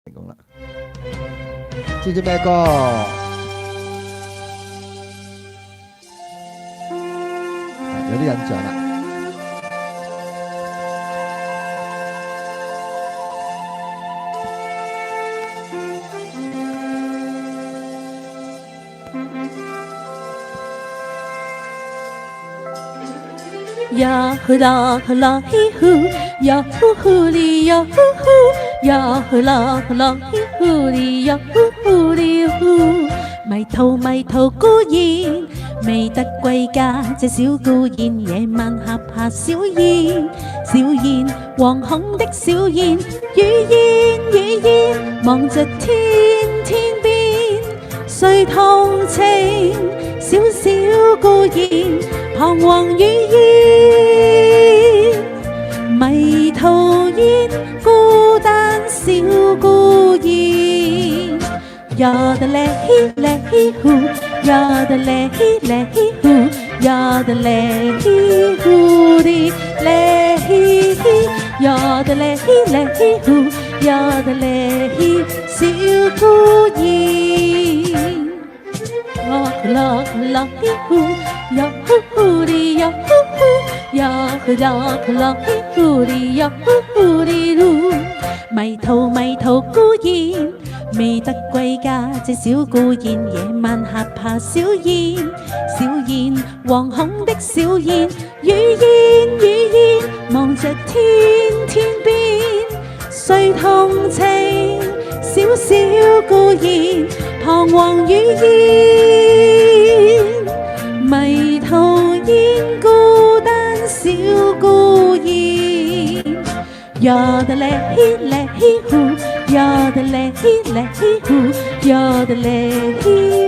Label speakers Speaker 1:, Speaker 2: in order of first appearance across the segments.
Speaker 1: 成功啦。知唔知咩歌？有啲印象啦。
Speaker 2: 呀呼啦呼啦嘿呼，呀呼呼哩呀呼呼，呀呼啦呼啦嘿呼哩呀呼呼哩呼。迷途孤燕，未得歸家。隻小孤燕，夜晚嚇怕小燕。小燕，惶恐的小燕，雨燕，望着天邊，誰同情？小小孤燕，彷徨雨燕，迷途燕，孤單小孤燕。呀的嘞嘿嘞嘿呼，呀的嘞嘿嘞嘿呼，呀的嘞嘿呼的嘞嘿嘿，呀的嘞嘿嘞嘿呼，呀的嘞嘿小孤燕。啦啦嘿呼，呀呼呼哩呀呼呼，呀呼啦嘿呼哩呀呼呼哩嚕。迷途孤燕，未得歸家。隻小孤燕，夜晚嚇怕小燕。小燕，惶恐的小燕，雨燕，望着天邊，誰同情？小小孤燕，彷徨雨燕，迷途燕，孤單小孤燕。呀的嘞嘿嘞嘿呼，呀的嘞嘿嘞嘿呼，呀的嘞嘿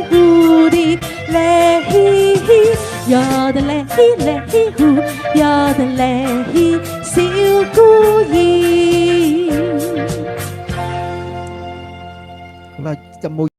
Speaker 2: 呼的嘞嘿嘿，呀的嘞嘿嘞嘿呼，呀的嘞嘿小孤燕。
Speaker 1: 咁啊，有冇